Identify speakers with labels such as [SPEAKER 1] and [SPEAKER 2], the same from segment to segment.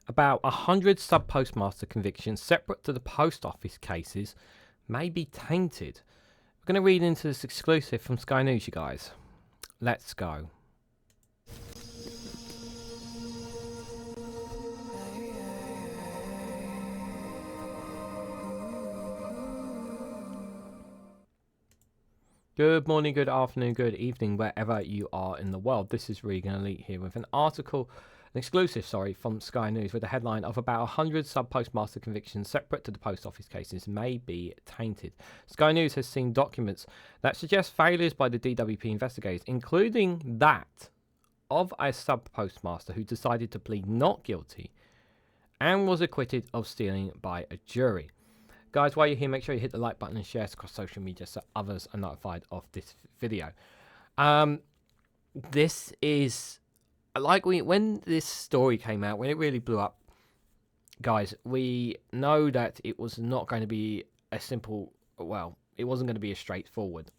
[SPEAKER 1] About 100 sub-postmaster convictions separate to the post office cases may be tainted. We're going to read into this exclusive from Sky News, you guys. Let's go. Good morning, good afternoon, good evening, wherever you are in the world. This is Reganelite here with an exclusive, from Sky News with a headline of about 100 sub-postmaster convictions separate to the post office cases may be tainted. Sky News has seen documents that suggest failures by the DWP investigators, including that of a sub-postmaster who decided to plead not guilty and was acquitted of stealing by a jury. Guys, while you're here, make sure you hit the like button and share across social media so others are notified of this video. This is like when this story came out, when it really blew up, guys, we know that it was not going to be a simple, it wasn't going to be as straightforward.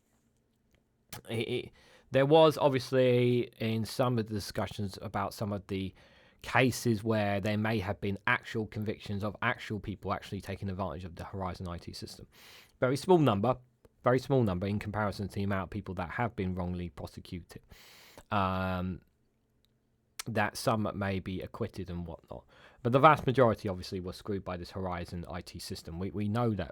[SPEAKER 1] There was obviously in some of the discussions about some of the cases where there may have been actual convictions of actual people actually taking advantage of the Horizon IT system. Very small number in comparison to the amount of people that have been wrongly prosecuted. That some may be acquitted and whatnot, but the vast majority obviously was screwed by this Horizon IT system. We know that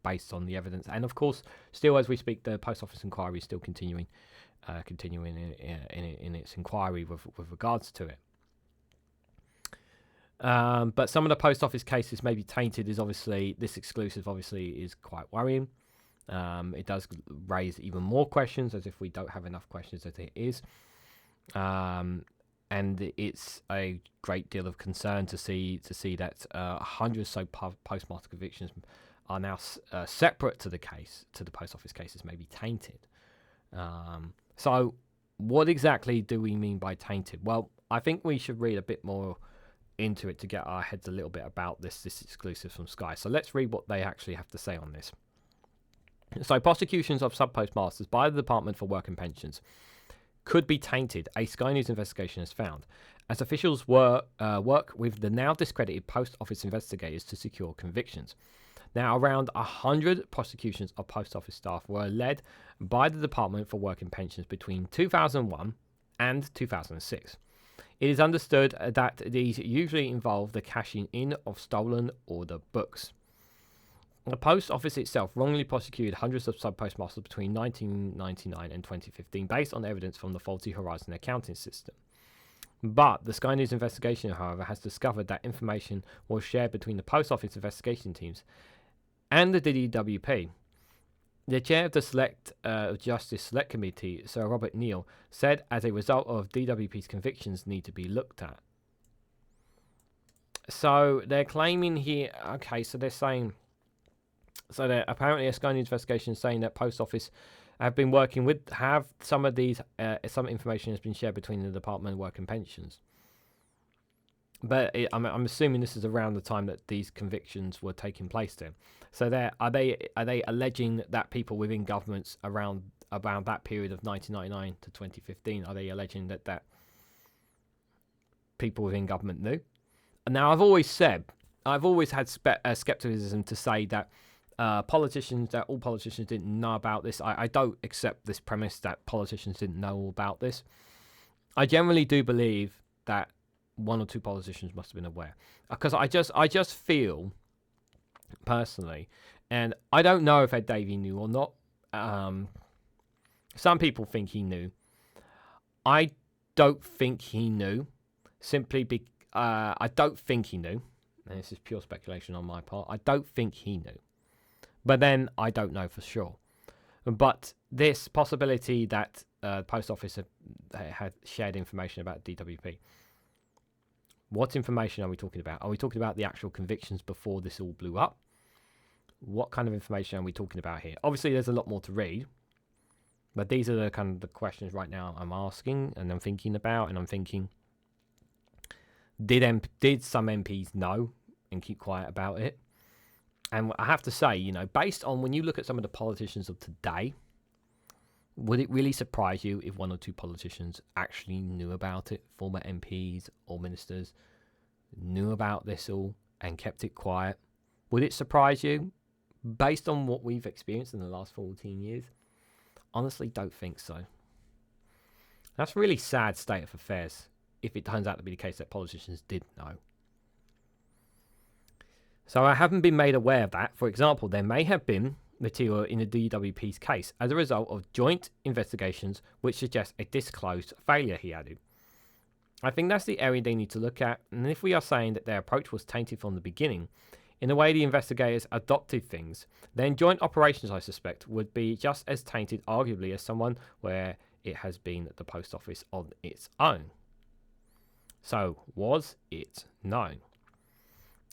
[SPEAKER 1] based on the evidence, and of course, still as we speak, the post office inquiry is still continuing in its inquiry with regards to it. But some of the post office cases may be tainted. Is obviously this exclusive is quite worrying. It does raise even more questions, as if we don't have enough questions as it is. And it's a great deal of concern to see that 100 postmaster convictions are now separate to the post office cases may be tainted. So what exactly do we mean by tainted? Well, I think we should read a bit more into it to get our heads a little bit about this exclusive from Sky. So let's read what they actually have to say on this. So prosecutions of sub-postmasters by the Department for Work and Pensions could be tainted, a Sky News investigation has found, as officials work with the now discredited post office investigators to secure convictions. Now, around 100 prosecutions of post office staff were led by the Department for Work and Pensions between 2001 and 2006. It is understood that these usually involve the cashing in of stolen order books. The post office itself wrongly prosecuted hundreds of sub-postmasters between 1999 and 2015 based on evidence from the faulty Horizon accounting system. But the Sky News investigation, however, has discovered that information was shared between the post office investigation teams and the DWP. The chair of the Justice Select Committee, Sir Robert Neill, said as a result of DWP's convictions need to be looked at. So they're claiming here, okay, so they're saying, apparently a Sky News investigation is saying that post office have been working with, some information has been shared between the Department of Work and Pensions. But I'm assuming this is around the time that these convictions were taking place then. So are they alleging that people within governments around that period of 1999 to 2015, are they alleging that people within government knew? Now, I've always had skepticism to say that all politicians didn't know about this. I don't accept this premise that politicians didn't know all about this. I generally do believe that one or two politicians must have been aware, because I just feel personally, and I don't know if Ed Davey knew or not. Some people think he knew. I don't think he knew. I don't think he knew, and this is pure speculation on my part. I don't think he knew, but then I don't know for sure. But this possibility that post office had shared information about DWP. What information are we talking about? Are we talking about the actual convictions before this all blew up? What kind of information are we talking about here? Obviously, there's a lot more to read, but these are the kind of the questions right now I'm asking and I'm thinking about, and I'm thinking, did some MPs know and keep quiet about it? And I have to say, based on when you look at some of the politicians of today, would it really surprise you if one or two politicians actually knew about it? Former MPs or ministers knew about this all and kept it quiet? Would it surprise you? Based on what we've experienced in the last 14 years? Honestly, don't think so. That's a really sad state of affairs if it turns out to be the case that politicians did know. So I haven't been made aware of that. For example, there may have been material in the DWP's case as a result of joint investigations which suggest a disclosed failure, he added. I think that's the area they need to look at, and if we are saying that their approach was tainted from the beginning, in the way the investigators adopted things, then joint operations, I suspect, would be just as tainted, arguably, as someone where it has been at the post office on its own. So, was it known?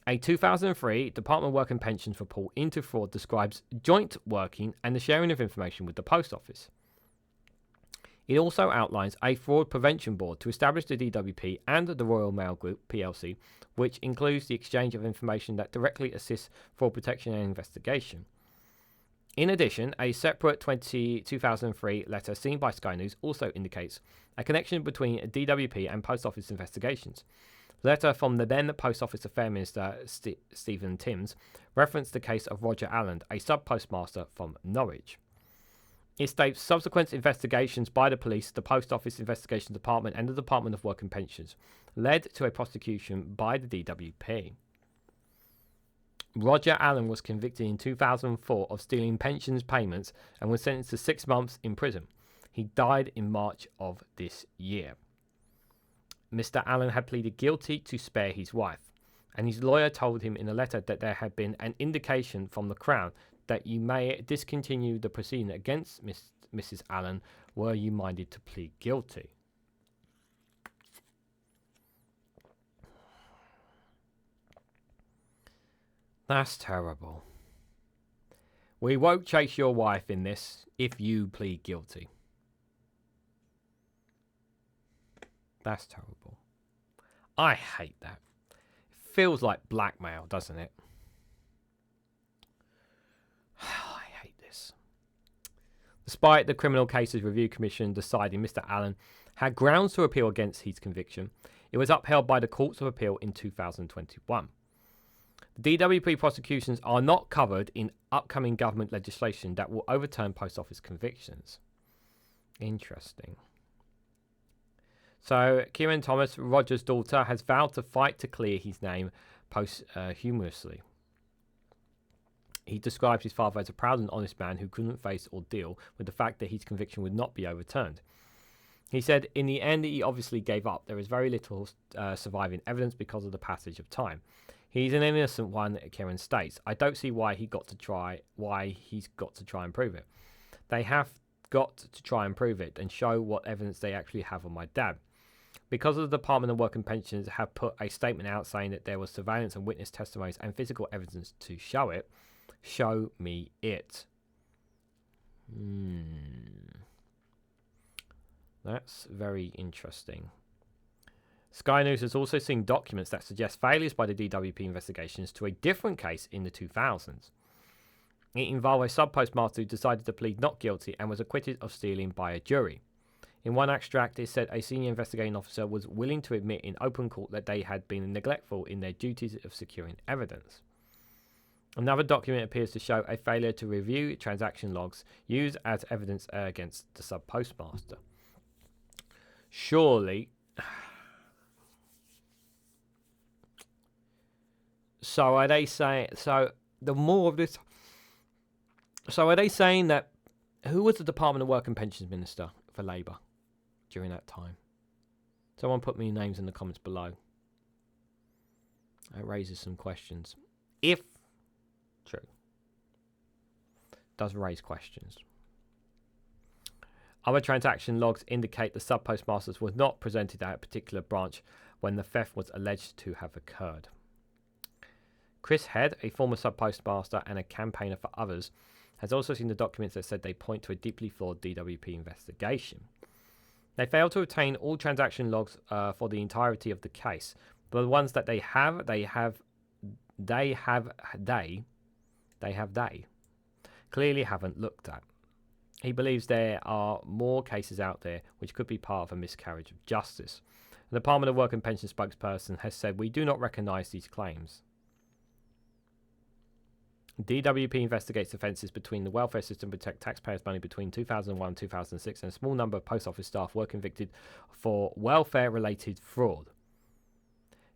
[SPEAKER 1] A 2003 Department of Work and Pensions report into fraud describes joint working and the sharing of information with the post office. It also outlines a fraud prevention board to establish the DWP and the Royal Mail Group plc, which includes the exchange of information that directly assists fraud protection and investigation. In addition, a separate 2003 letter seen by Sky News also indicates a connection between DWP and post office investigations. The letter from the then Post Office Affairs Minister Stephen Timms referenced the case of Roger Allen, a sub-postmaster from Norwich. It states subsequent investigations by the police, the Post Office Investigation Department and the Department of Work and Pensions led to a prosecution by the DWP. Roger Allen was convicted in 2004 of stealing pensions payments and was sentenced to 6 months in prison. He died in March of this year. Mr. Allen had pleaded guilty to spare his wife, and his lawyer told him in a letter that there had been an indication from the Crown that you may discontinue the proceeding against Mrs. Allen were you minded to plead guilty. That's terrible. We won't chase your wife in this if you plead guilty. That's terrible. I hate that. It feels like blackmail, doesn't it? I hate this. Despite the Criminal Cases Review Commission deciding Mr. Allen had grounds to appeal against his conviction, it was upheld by the Courts of Appeal in 2021. The DWP prosecutions are not covered in upcoming government legislation that will overturn post office convictions. Interesting. So, Kieran Thomas, Roger's daughter, has vowed to fight to clear his name posthumously. He describes his father as a proud and honest man who couldn't face or deal with the fact that his conviction would not be overturned. He said, in the end, he obviously gave up. There is very little surviving evidence because of the passage of time. He's an innocent one, Kieran states. I don't see why he's got to try and prove it. They have got to try and prove it and show what evidence they actually have on my dad. Because of the Department of Work and Pensions have put a statement out saying that there was surveillance and witness testimonies and physical evidence to show it, show me it. That's very interesting. Sky News has also seen documents that suggest failures by the DWP investigations to a different case in the 2000s. It involved a sub-postmaster who decided to plead not guilty and was acquitted of stealing by a jury. In one extract, it said a senior investigating officer was willing to admit in open court that they had been neglectful in their duties of securing evidence. Another document appears to show a failure to review transaction logs used as evidence against the sub-postmaster. Surely... So are they saying... So the more of this... So are they saying that... Who was the Department of Work and Pensions Minister for Labour during that time? Someone put me names in the comments below. It raises some questions. If true. Does raise questions. Other transaction logs indicate the sub-postmasters was not presented at a particular branch when the theft was alleged to have occurred. Chris Head, a former sub-postmaster and a campaigner for others, has also seen the documents that said they point to a deeply flawed DWP investigation. They failed to obtain all transaction logs for the entirety of the case, but the ones that they clearly haven't looked at. He believes there are more cases out there which could be part of a miscarriage of justice. The Department of Work and Pension spokesperson has said, "We do not recognise these claims." DWP investigates offences between the welfare system protect taxpayers' money between 2001 and 2006, and a small number of post office staff were convicted for welfare-related fraud.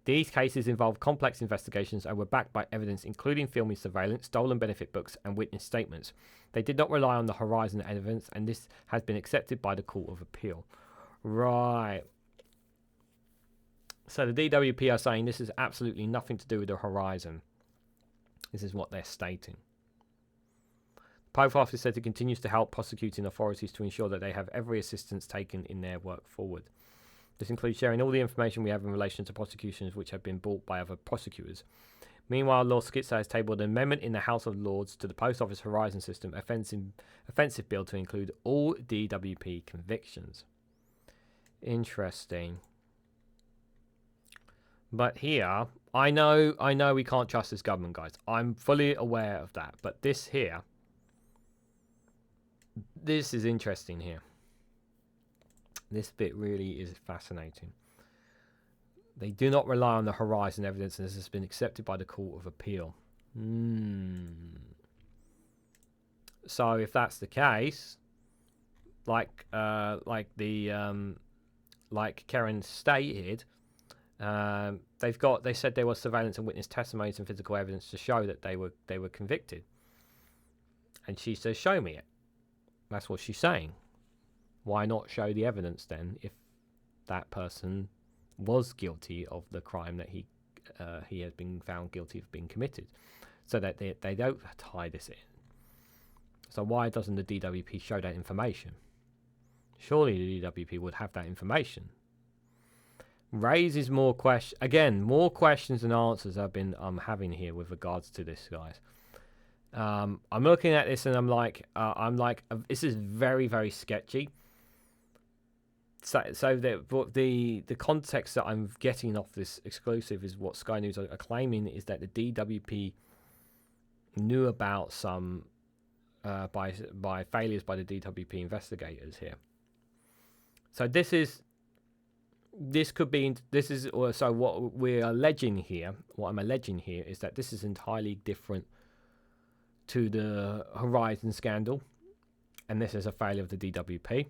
[SPEAKER 1] These cases involved complex investigations and were backed by evidence including filming surveillance, stolen benefit books, and witness statements. They did not rely on the Horizon evidence, and this has been accepted by the Court of Appeal. Right. So the DWP are saying this has absolutely nothing to do with the Horizon. This is what they're stating. The Post Office said it continues to help prosecuting authorities to ensure that they have every assistance taken in their work forward. This includes sharing all the information we have in relation to prosecutions which have been brought by other prosecutors. Meanwhile, Law Schizo has tabled an amendment in the House of Lords to the Post Office Horizon System offensive bill to include all DWP convictions. Interesting. But here, I know we can't trust this government, guys. I'm fully aware of that. But this here, this is interesting here. This bit really is fascinating. They do not rely on the Horizon evidence, and this has been accepted by the Court of Appeal. So if that's the case, like Karen stated, they said there was surveillance and witness testimonies and physical evidence to show that they were convicted. And she says, "Show me it." That's what she's saying. Why not show the evidence then if that person was guilty of the crime that he has been found guilty of being committed, so that they don't tie this in? So why doesn't the DWP show that information? Surely the DWP would have that information. Raises more questions. Again, more questions than answers I've been having here with regards to this, guys. I'm looking at this and I'm like, this is very, very sketchy. So the context that I'm getting off this exclusive is what Sky News are claiming is that the DWP knew about some by failures by the DWP investigators here. So what we're alleging here, what I'm alleging here is that this is entirely different to the Horizon scandal, and this is a failure of the DWP.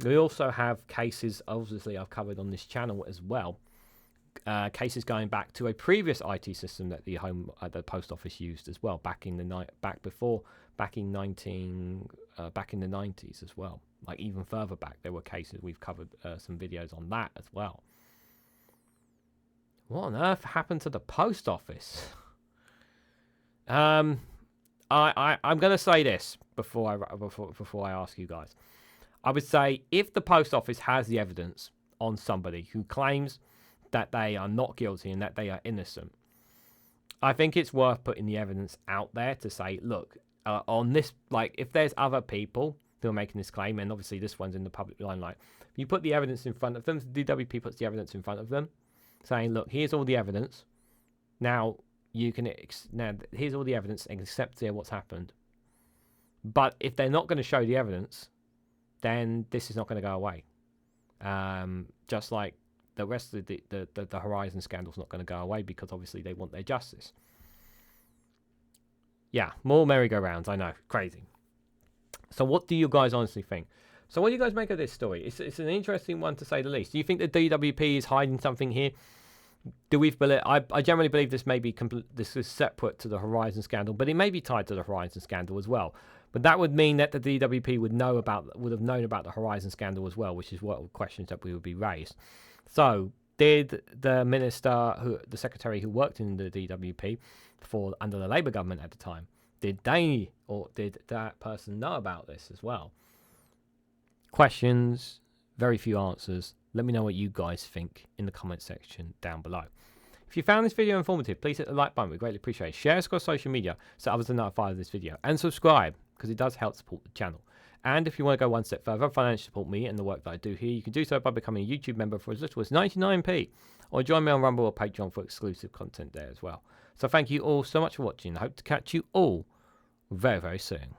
[SPEAKER 1] We also have cases, obviously I've covered on this channel as well, cases going back to a previous IT system that the post office used as well, back in the 90s as well. Like even further back, there were cases. We've covered some videos on that as well. What on earth happened to the post office? I'm gonna say this before I ask you guys. I would say if the post office has the evidence on somebody who claims that they are not guilty and that they are innocent, I think it's worth putting the evidence out there to say, look, on this, like if there's other people who are making this claim, and obviously this one's in the public limelight, you put the evidence in front of them, the DWP puts the evidence in front of them, saying, look, here's all the evidence. Now here's all the evidence and accept what's happened. But if they're not going to show the evidence, then this is not going to go away. Just like the rest of the Horizon scandal's not going to go away, because obviously they want their justice. Yeah, more merry-go-rounds, I know, crazy. So what do you guys honestly think? So what do you guys make of this story? It's an interesting one to say the least. Do you think the DWP is hiding something here? Do we believe? I generally believe this may be this is separate to the Horizon scandal, but it may be tied to the Horizon scandal as well. But that would mean that the DWP would have known about the Horizon scandal as well, which is what questions that would be raised. So did the secretary who worked in the DWP under the Labour government at the time, did that person know about this as well? Questions, very few answers. Let me know what you guys think in the comment section down below. If you found this video informative, please hit the like button. We greatly appreciate it. Share us across social media so others are notified of this video. And subscribe, because it does help support the channel. And if you want to go one step further, financially support me and the work that I do here, you can do so by becoming a YouTube member for as little as 99p. Or join me on Rumble or Patreon for exclusive content there as well. So thank you all so much for watching. I hope to catch you all very, very soon.